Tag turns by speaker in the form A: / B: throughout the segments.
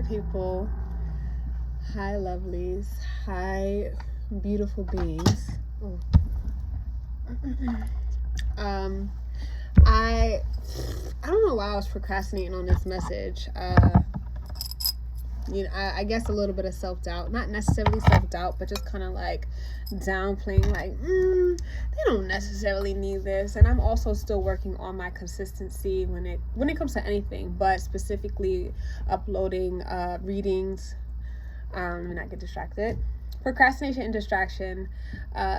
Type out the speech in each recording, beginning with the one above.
A: people. Hi, lovelies. Hi, beautiful beings. Oh. I don't know why I was procrastinating on this message. I guess a little bit of self-doubt, not necessarily self-doubt, but just kind of like downplaying, like, they don't necessarily need this. And I'm also still working on my consistency when it comes to anything, but specifically uploading readings. Let me not get distracted. Procrastination and distraction.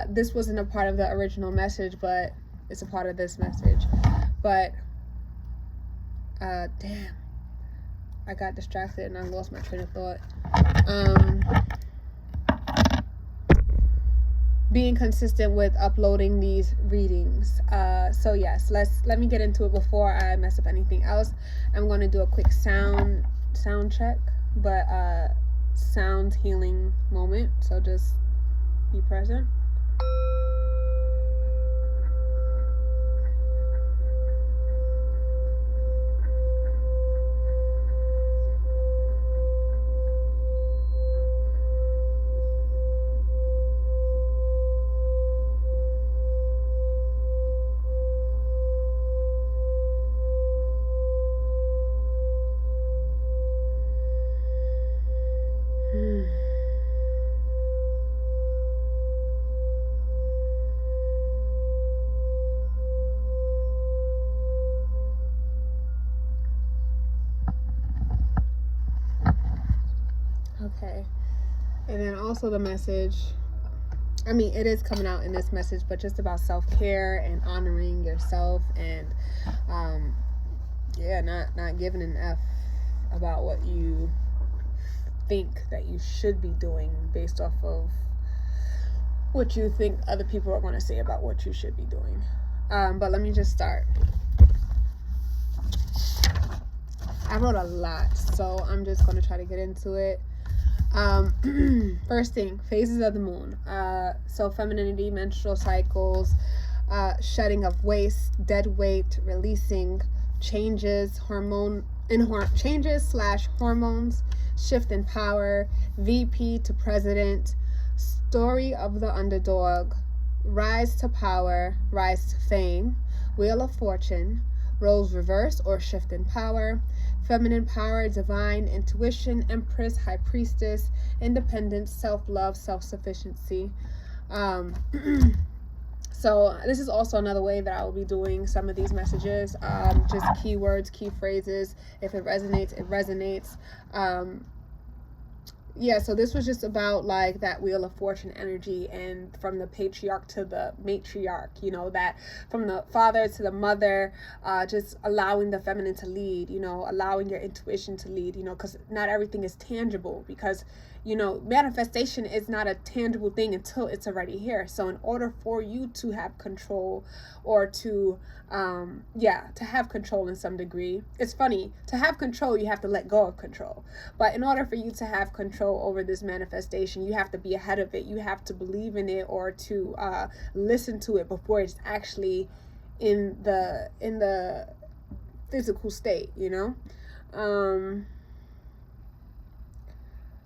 A: This wasn't a part of the original message, but it's a part of this message. But damn, I got distracted and I lost my train of thought. Being consistent with uploading these readings. So yes, let me get into it before I mess up anything else. I'm going to do a quick sound check, but sound healing moment. So just be present. Okay. And then also the message, I mean, it is coming out in this message, but just about self-care and honoring yourself and, not giving an F about what you think that you should be doing based off of what you think other people are going to say about what you should be doing. But let me just start. I wrote a lot, so I'm just going to try to get into it. First thing, phases of the moon. So femininity, menstrual cycles, shedding of waste, dead weight, releasing, changes, changes/hormones, shift in power, VP to president, story of the underdog, rise to power, rise to fame, wheel of fortune, roles reverse or shift in power, feminine power, divine intuition, empress, high priestess, independence, self-love, self-sufficiency. So this is also another way that I will be doing some of these messages, just keywords, key phrases. If it resonates, it resonates. So this was just about like that wheel of fortune energy, and from the patriarch to the matriarch, that from the father to the mother, just allowing the feminine to lead, allowing your intuition to lead, because not everything is tangible, because manifestation is not a tangible thing until it's already here. So in order for you to have control, or to have control in some degree, it's funny, to have control, you have to let go of control. But in order for you to have control over this manifestation, you have to be ahead of it. You have to believe in it, or to listen to it before it's actually in the physical state,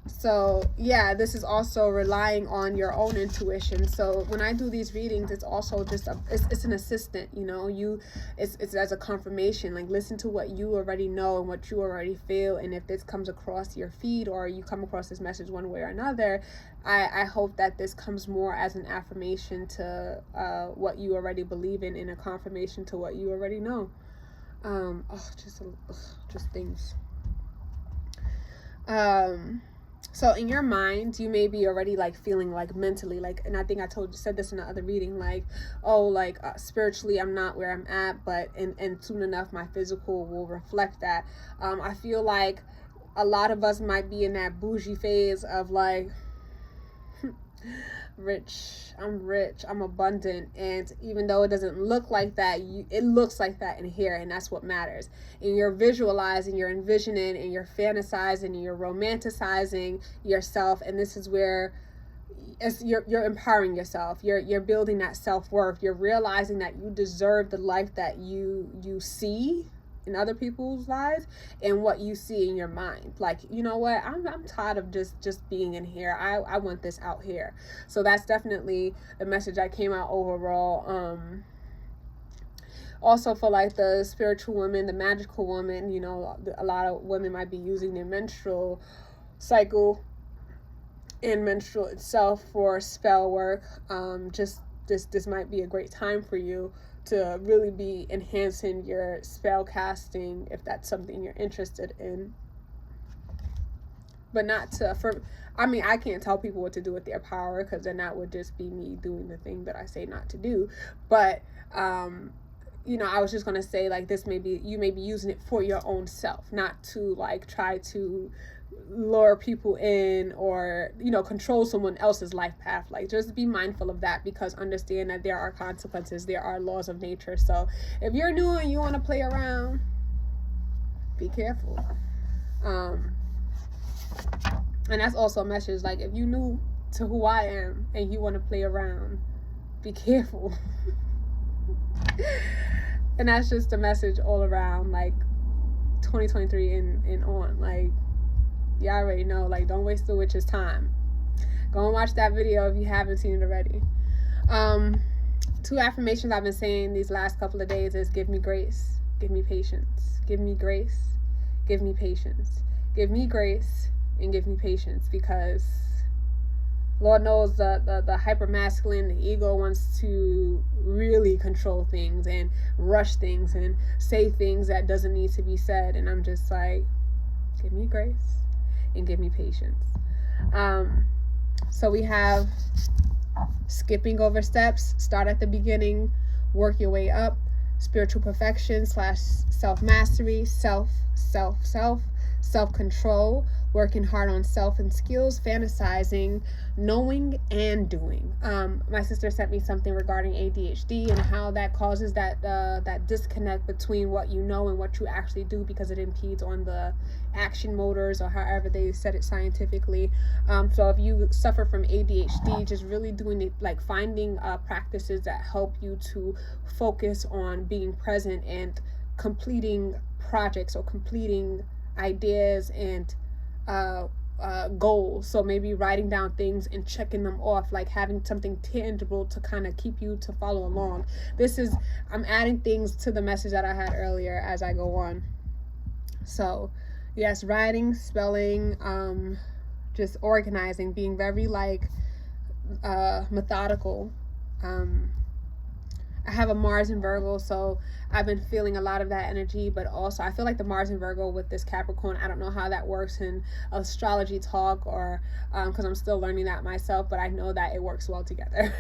A: So this is also relying on your own intuition. So when I do these readings, it's also just it's an assistant, it's as a confirmation. Like, listen to what you already know and what you already feel, and if this comes across your feed, or you come across this message one way or another, I hope that this comes more as an affirmation to what you already believe in, and a confirmation to what you already know. Just things. So in your mind, you may be already like feeling like mentally, like, and I think I said this in the other reading, like, spiritually I'm not where I'm at, but and soon enough my physical will reflect that. I feel like a lot of us might be in that bougie phase of like, rich, I'm abundant, and even though it doesn't look like that, it looks like that in here, and that's what matters. And you're visualizing, you're envisioning, and you're fantasizing, and you're romanticizing yourself, and this is where you're empowering yourself. You're building that self-worth. You're realizing that you deserve the life that you see, in other people's lives and what you see in your mind. Like, you know what, I'm tired of just being in here. I want this out here. So that's definitely the message that came out overall. Also for like the spiritual woman, the magical woman, you know, a lot of women might be using their menstrual cycle and menstrual itself for spell work. Just this might be a great time for you to really be enhancing your spell casting if that's something you're interested in. But not to, I mean, I can't tell people what to do with their power, because then that would just be me doing the thing that I say not to do. But you know, I was just gonna say, like, this may be, you may be using it for your own self, not to like try to lure people in or, you know, control someone else's life path. Like, just be mindful of that, because understand that there are consequences, there are laws of nature. So if you're new and you want to play around, be careful. And that's also a message, like, if you new to who I am and you want to play around, be careful. And that's just a message all around, like, 2023 and on. Like, you already know, like, don't waste the witch's time. Go and watch that video if you haven't seen it already. 2 affirmations I've been saying these last couple of days is: give me grace, give me patience. Give me grace, give me patience. Give me grace and give me patience, because Lord knows the hyper masculine, the ego, wants to really control things and rush things and say things that doesn't need to be said. And I'm just like, give me grace and give me patience. So we have skipping over steps, start at the beginning, work your way up, spiritual perfection / self-mastery, self-control, working hard on self and skills, fantasizing, knowing and doing. My sister sent me something regarding ADHD and how that causes that disconnect between what you know and what you actually do, because it impedes on the action motors, or however they said it scientifically. So if you suffer from ADHD, just really doing it, like finding practices that help you to focus on being present and completing projects or completing ideas and goals. So maybe writing down things and checking them off, like having something tangible to kind of keep you to follow along. I'm adding things to the message that I had earlier as I go on. So yes, writing, spelling, just organizing, being very like methodical. I have a Mars in Virgo, so I've been feeling a lot of that energy, but also I feel like the Mars in Virgo with this Capricorn, I don't know how that works in astrology talk, or because I'm still learning that myself, but I know that it works well together.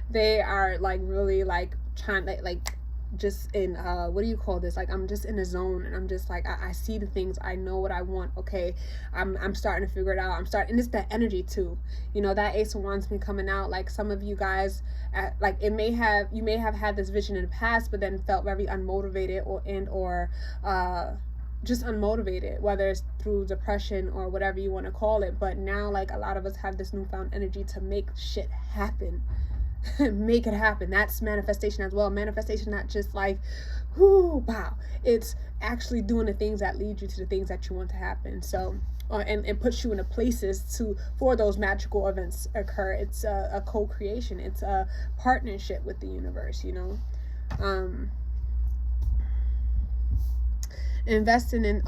A: They are like really like trying like just in what do you call this, like I'm just in a zone, and I'm just like I see the things, I know what I want. Okay, I'm starting to figure it out. And it's that energy too, you know, that Ace of Wands been coming out. Like some of you guys, like you may have had this vision in the past, but then felt very unmotivated or just unmotivated, whether it's through depression or whatever you want to call it. But now, like, a lot of us have this newfound energy to make shit happen. Make it happen. That's manifestation as well. Manifestation, not just like, whoo, wow. It's actually doing the things that lead you to the things that you want to happen. So, and puts you in the places for those magical events occur. It's a co-creation. It's a partnership with the universe, you know. Investing in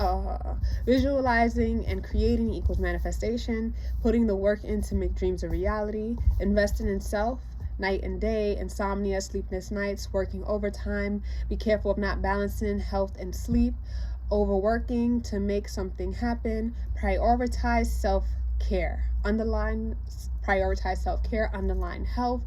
A: visualizing and creating equals manifestation. Putting the work in to make dreams a reality. Investing in self, night and day, insomnia, sleepless nights, working overtime. Be careful of not balancing health and sleep. Overworking to make something happen. Prioritize self-care. Prioritize self-care, underline health.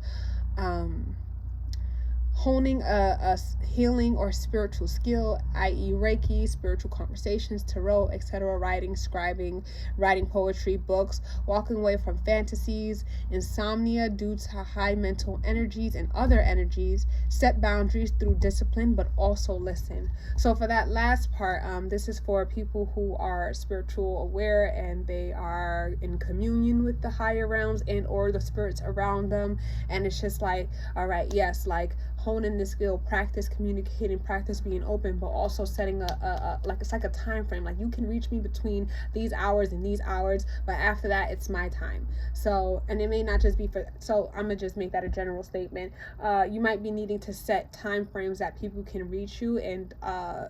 A: Honing a healing or spiritual skill, i.e. Reiki, spiritual conversations, tarot, etc., writing, scribing, writing poetry, books, walking away from fantasies, insomnia due to high mental energies and other energies, set boundaries through discipline, but also listen. So for that last part, this is for people who are spiritual aware and they are in communion with the higher realms and or the spirits around them, and it's just like, all right, yes, like honing this skill, practice communicating, practice being open, but also setting a like, it's like a time frame. Like, you can reach me between these hours and these hours, but after that, it's my time. So, and it may not just be for, so I'm gonna just make that a general statement. You might be needing to set time frames that people can reach you and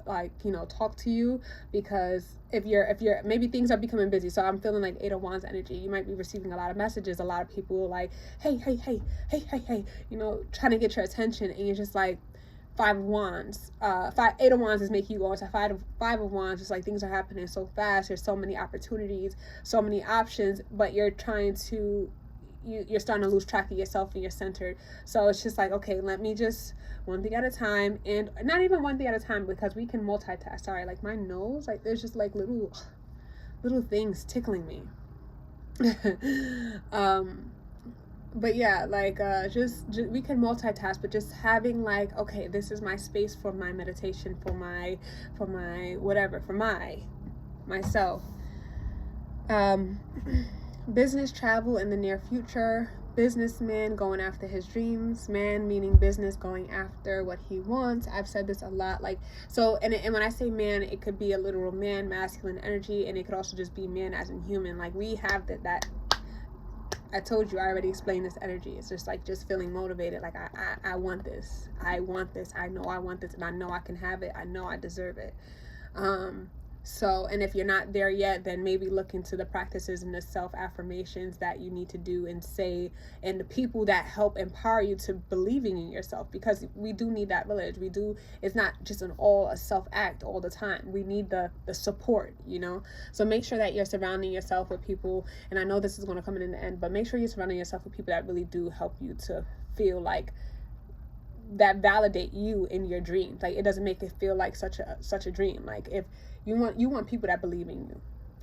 A: like, you know, talk to you, because if you're maybe things are becoming busy. So I'm feeling like 8 of Wands energy. You might be receiving a lot of messages, a lot of people like, hey, you know, trying to get your attention, and you're just like, 5 of Wands, 8 of Wands is making you go into 5 of Wands. Just like, things are happening so fast. There's so many opportunities, so many options, but you're trying to, you're starting to lose track of yourself and you're centered. So it's just like, okay, let me just one thing at a time, and not even one thing at a time, because we can multitask. Sorry, like my nose, like there's just like little things tickling me. But yeah, like just we can multitask, but just having like, okay, this is my space for my meditation, for my whatever, for myself. Business travel in the near future. Businessman going after his dreams. Man meaning business, going after what he wants. I've said this a lot, like, so, and when I say man, it could be a literal man, masculine energy, and it could also just be man as in human. Like, we have that I told you, I already explained this energy. It's just like, just feeling motivated. Like, I want this. I want this. I know I want this, and I know I can have it. I know I deserve it. So, and if you're not there yet, then maybe look into the practices and the self-affirmations that you need to do and say, and the people that help empower you to believing in yourself, because we do need that village. We do. It's not just a self-act all the time. We need the support, you know? So make sure that you're surrounding yourself with people, and I know this is going to come in the end, but make sure you're surrounding yourself with people that really do help you to feel like, that validate you in your dreams. Like, it doesn't make it feel like such a dream. Like, if you want people that believe in you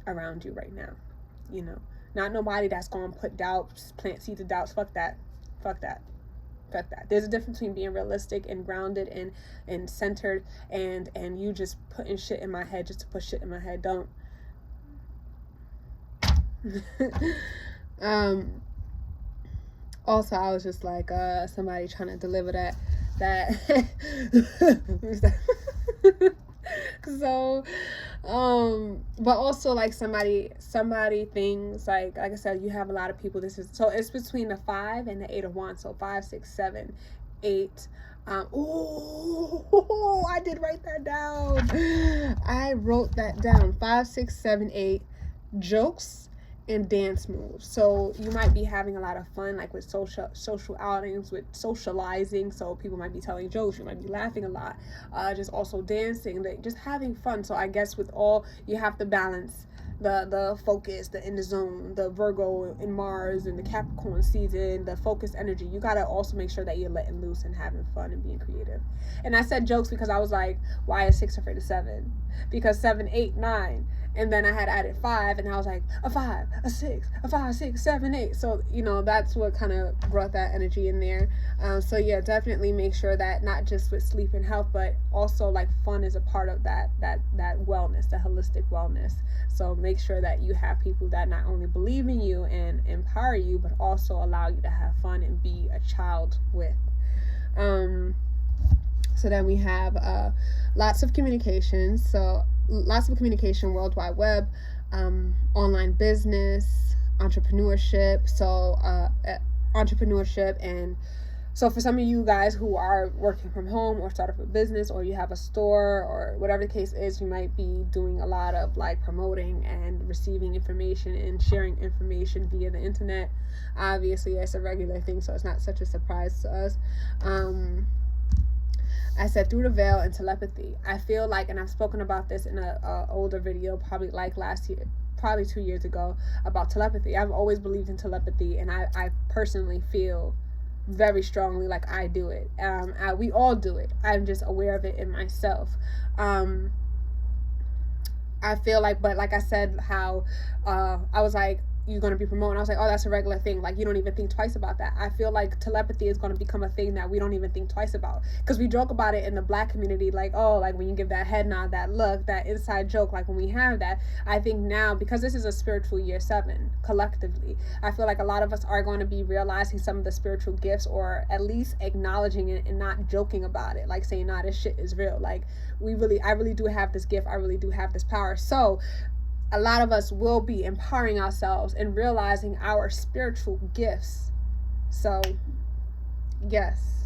A: around you right now, you know, not nobody that's going to put doubts, plant seeds of doubts. Fuck that. There's a difference between being realistic and grounded and centered, and you just putting shit in my head just to put shit in my head. Don't. Also, I was just like, somebody trying to deliver that so, but also like somebody things like I said, you have a lot of people. So it's between the 5 and the 8 of Wands. So 5, 6, 7, 8. Oh, I did write that down. I wrote that down. 5, 6, 7, 8. Jokes and dance moves. So you might be having a lot of fun, like with social outings, with socializing. So people might be telling jokes, you might be laughing a lot, just also dancing, just having fun. So I guess with all, you have to balance the focus, the in the zone, the Virgo and Mars and the Capricorn season, the focused energy. You gotta also make sure that you're letting loose and having fun and being creative. And I said jokes because I was like, why is 6 afraid of 7? Because 7, 8, 9. And then I had added 5, and I was like, a 5, a 6, a 5, 6, 7, 8. So, you know, that's what kind of brought that energy in there. So yeah, definitely make sure that not just with sleep and health, but also like fun is a part of that wellness, the holistic wellness. So make sure that you have people that not only believe in you and empower you, but also allow you to have fun and be a child with. So then we have lots of communication. So lots of communication, World Wide Web, online business, entrepreneurship. So entrepreneurship, and so for some of you guys who are working from home or start up a business, or you have a store or whatever the case is, you might be doing a lot of like promoting and receiving information and sharing information via the internet. Obviously, it's a regular thing, so it's not such a surprise to us. I said through the veil and telepathy. I feel like, and I've spoken about this in a older video, probably like last year, probably 2 years ago, about telepathy. I've always believed in telepathy, and I personally feel very strongly like I do it. We all do it. I'm just aware of it in myself. I feel like, but like I said, how I was like, you're going to be promoting. I was like, oh, that's a regular thing. Like, you don't even think twice about that. I feel like telepathy is going to become a thing that we don't even think twice about, because we joke about it in the Black community, like, oh, like when you give that head nod, that look, that inside joke, like when we have that. I think now, because this is a spiritual year 7 collectively, I feel like a lot of us are going to be realizing some of the spiritual gifts, or at least acknowledging it and not joking about it, like saying, nah, this shit is real. Like, I really do have this gift. I really do have this power. So a lot of us will be empowering ourselves and realizing our spiritual gifts. So, yes.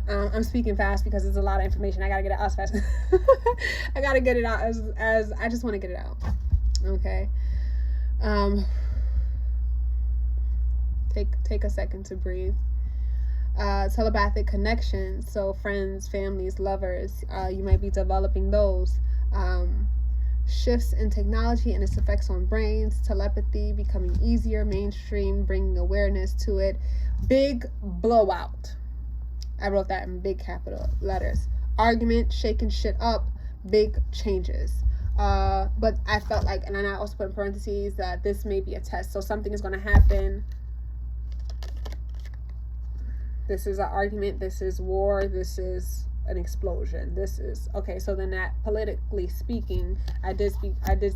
A: I'm speaking fast because there's a lot of information. I gotta get it out as fast. I gotta get it out as I just want to get it out. Okay. Take a second to breathe. Telepathic connections. So friends, families, lovers. You might be developing those. Shifts in technology and its effects on brains, telepathy becoming easier, mainstream, bringing awareness to it. Big blowout. I wrote that in big capital letters. Argument, shaking shit up, big changes. But I felt like, and then I also put in parentheses that this may be a test. So something is going to happen. This is an argument. This is war. This is an explosion. This is okay. So then, that politically speaking, I did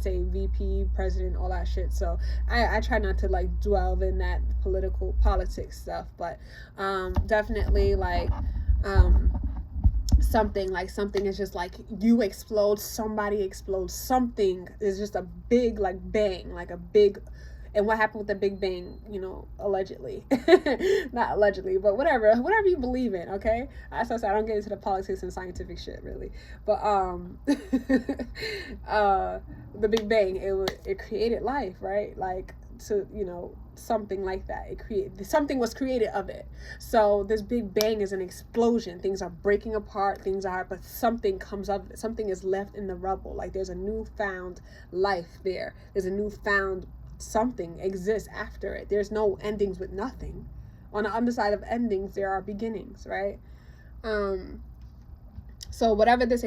A: say VP, president, all that shit. So I try not to like dwell in that politics stuff, but definitely like something is just like you explode, somebody explodes, something is just a big like bang, like a big. And what happened with the Big Bang, you know, allegedly. Not allegedly, but whatever you believe in, okay? As I said, I don't get into the politics and scientific shit, really. But the Big Bang, it created life, right? Like, to, you know, something like that. Something was created of it. So this Big Bang is an explosion. Things are breaking apart, but something comes of it. Something is left in the rubble. Like, there's a newfound life there. There's a newfound something exists after it. There's no endings with nothing. On the underside of endings, there are beginnings, right? So whatever this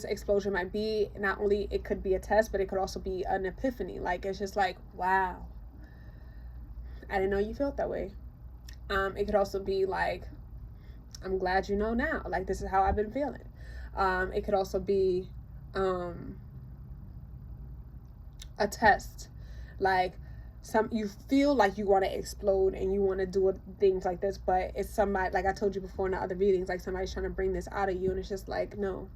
A: explosion might be, not only it could be a test, but it could also be an epiphany. Like, it's just like, wow, I didn't know you felt that way. It could also be like, I'm glad you know now. Like, this is how I've been feeling. It could also be a test. Like, you feel like you want to explode and you want to do things like this, but it's somebody, like I told you before in the other readings, like somebody's trying to bring this out of you, and it's just like, no,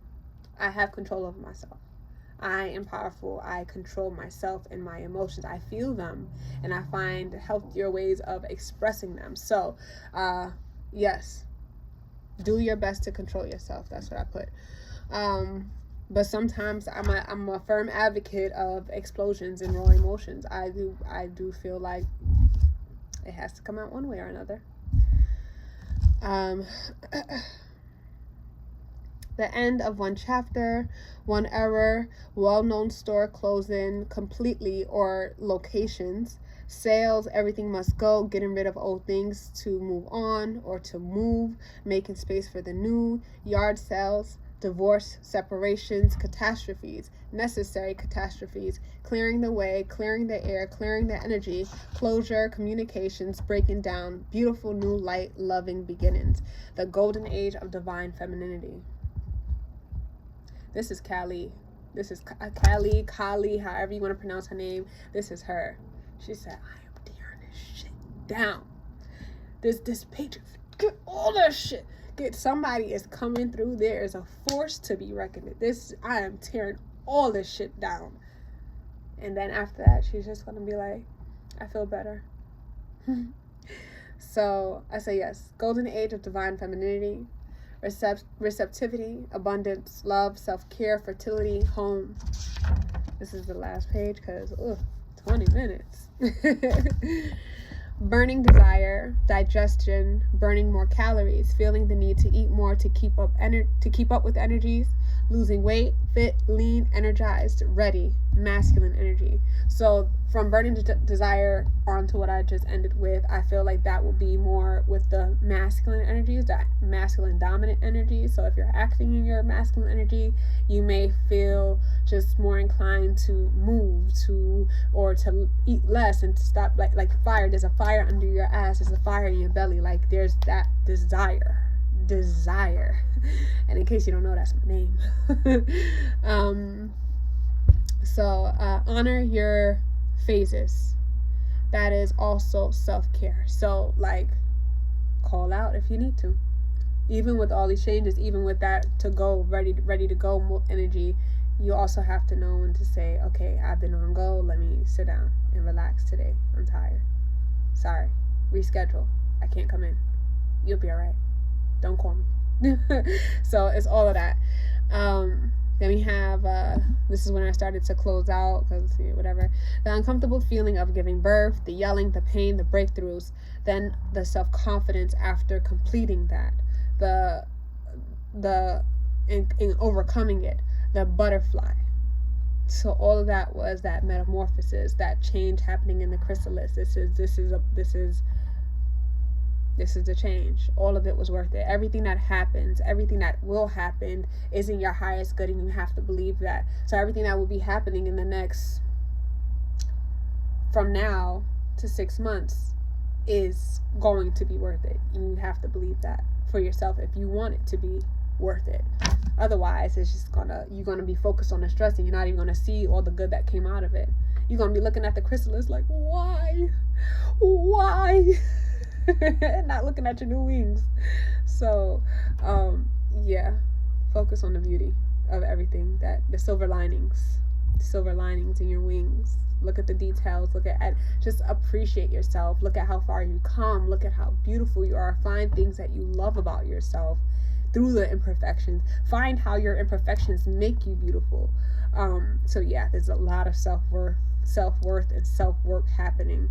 A: I have control over myself. I am powerful. I control myself and my emotions. I feel them, and I find healthier ways of expressing them. So, yes, do your best to control yourself. That's what I put. But sometimes I'm a firm advocate of explosions and raw emotions. I do feel like it has to come out one way or another. The end of one chapter, one error, well-known store closing completely or locations, sales, everything must go, getting rid of old things to move on or to move, making space for the new, yard sales, divorce, separations, catastrophes, necessary catastrophes, clearing the way, clearing the air, clearing the energy, closure, communications, breaking down, beautiful new light, loving beginnings, the golden age of divine femininity. This is Kali. This is Kali, however you want to pronounce her name. This is her. She said, I am tearing this shit down. This page, get all that shit. Somebody is coming through. There is a force to be reckoned with. I am tearing all this shit down. And then after that, she's just gonna be like, I feel better. So I say yes. Golden age of divine femininity, receptivity, abundance, love, self-care, fertility, home. This is the last page because 20 minutes. Burning desire, digestion, burning more calories, feeling the need to eat more to keep up with energies, losing weight, fit, lean, energized, ready, masculine energy. So from burning desire onto what I just ended with, I feel like that will be more with the masculine energies, that masculine dominant energy. So if you're acting in your masculine energy, you may feel just more inclined to move, or to eat less and to stop, like fire. There's a fire under your ass, there's a fire in your belly, like there's that desire. And in case you don't know, that's my name. Honor your phases. That is also self-care. So like, call out if you need to. Even with all these changes, even with that to go, ready to go energy, you also have to know when to say, okay, I've been on go, let me sit down and relax today. I'm tired. Sorry. Reschedule. I can't come in. You'll be all right. Don't call me. So it's all of that. Then we have, this is when I started to close out, because whatever. The uncomfortable feeling of giving birth, the yelling, the pain, the breakthroughs, then the self-confidence after completing that, in overcoming it, the butterfly. So all of that was that metamorphosis, that change happening in the chrysalis. This is the change. All of it was worth it. Everything that happens, everything that will happen is in your highest good, and you have to believe that. So everything that will be happening in the next, from now to 6 months, is going to be worth it. And you have to believe that for yourself if you want it to be worth it. Otherwise, it's just you're gonna be focused on the stress, and you're not even gonna see all the good that came out of it. You're gonna be looking at the chrysalis like, why? Not looking at your new wings. So yeah, focus on the beauty of everything, that the silver linings in your wings. Look at the details. Look at just appreciate yourself. Look at how far you come. Look at how beautiful you are. Find things that you love about yourself through the imperfections. Find how your imperfections make you beautiful. So yeah, there's a lot of self-worth and self-work happening.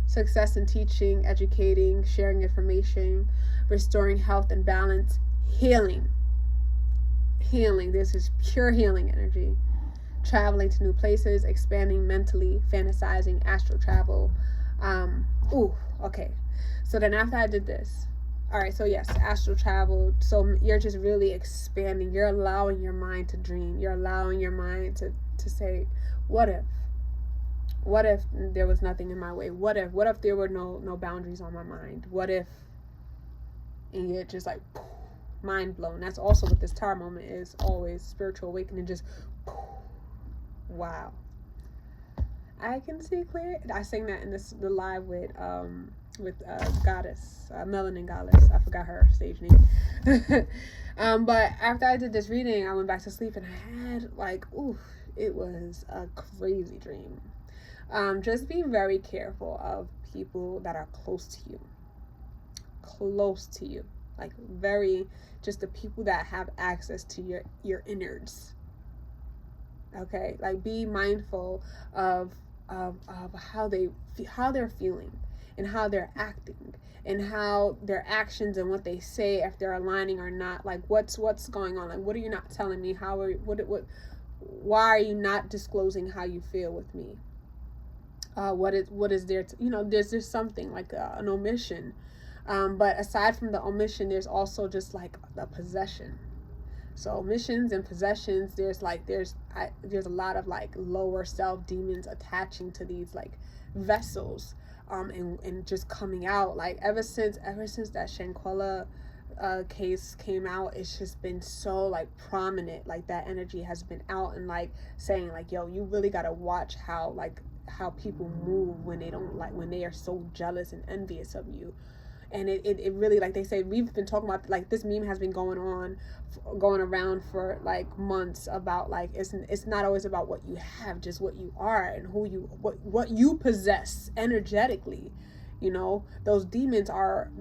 A: Success in teaching, educating, sharing information, restoring health and balance, healing. This is pure healing energy. Traveling to new places, expanding mentally, fantasizing, astral travel. Okay. So then after I did this, all right, so yes, astral travel. So you're just really expanding. You're allowing your mind to dream. You're allowing your mind to say, what if? What if there was nothing in my way? What if there were no boundaries on my mind? What if, and you're just like, mind blown. That's also what this tower moment is always. Spiritual awakening, just wow. I can see clear. I sang that in the live with goddess, Melanin Goddess. I forgot her stage name. But after I did this reading, I went back to sleep, and I had it was a crazy dream. Just be very careful of people that are close to you, like just the people that have access to your innards. Okay, like be mindful of how they're feeling, and how they're acting, and how their actions and what they say, if they're aligning or not. Like what's going on? Like, what are you not telling me? Why are you not disclosing how you feel with me? What is there to, there's just something like an omission. But aside from the omission, there's also just like the possession. So omissions and possessions, there's a lot of like lower self demons attaching to these like vessels, and just coming out. Like ever since that Shanquella case came out, it's just been so like prominent. Like that energy has been out, and like saying like, yo, you really gotta watch how people move when they are so jealous and envious of you. And it really, like they say, we've been talking about, like, this meme has been going around for like months about like it's not always about what you have, just what you are and what you possess energetically. Those demons are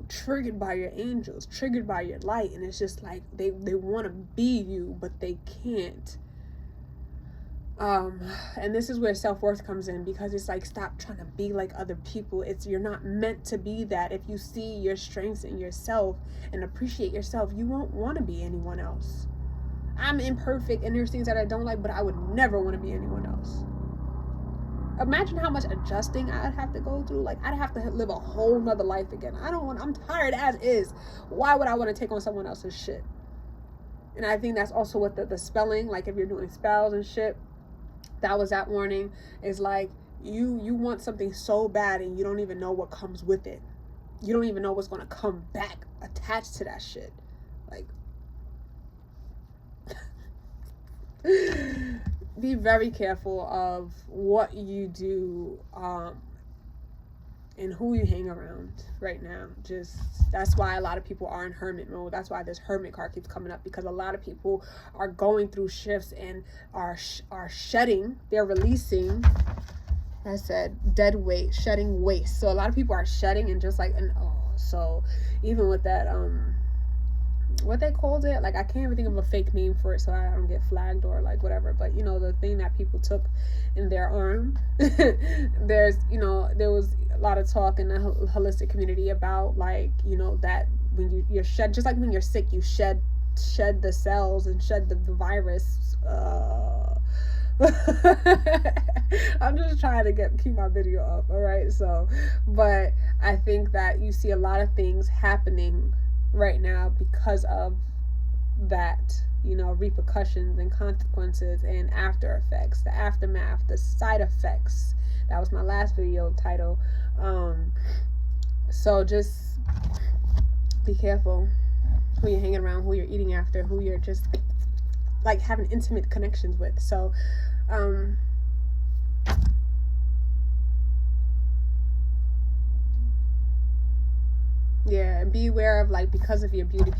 A: triggered by your angels, triggered by your light, and it's just like they want to be you, but they can't. And this is where self-worth comes in, because it's like, stop trying to be like other people. You're not meant to be that. If you see your strengths in yourself and appreciate yourself, you won't want to be anyone else. I'm imperfect and there's things that I don't like, but I would never want to be anyone else. Imagine how much adjusting I'd have to go through. Like, I'd have to live a whole nother life again. I'm tired as is. Why would I want to take on someone else's shit? And I think that's also what the spelling, like if you're doing spells and shit, that was that warning, is like, you want something so bad and you don't even know what comes with it. You don't even know what's going to come back attached to that shit. Like, be very careful of what you do, and who you hang around right now. Just, that's why a lot of people are in hermit mode. That's why this hermit card keeps coming up, because a lot of people are going through shifts and are shedding. They're releasing, I said dead weight, shedding waste. So a lot of people are shedding, and just like, and so even with that, what they called it, like, I can't even think of a fake name for it so I don't get flagged or like whatever, but you know, the thing that people took in their arm. There was a lot of talk in the holistic community about, like, you know, that when you're shed, just like when you're sick, you shed the cells and shed the virus. I'm just trying to keep my video up, all right? So, but I think that you see a lot of things happening right now because of that, you know, repercussions and consequences and after effects, the aftermath, the side effects. That was my last video title. So just be careful who you're hanging around, who you're eating after, who you're just like having intimate connections with. So yeah, and be aware of, like, because of your beauty,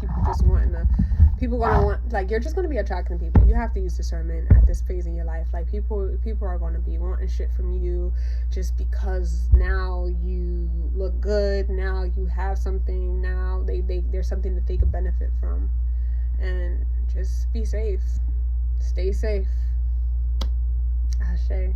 A: people gonna want, like, you're just gonna be attracting people. You have to use discernment at this phase in your life. Like, people are gonna be wanting shit from you just because now you look good, now you have something, now there's something that they could benefit from. And just be safe, stay safe. Ashe.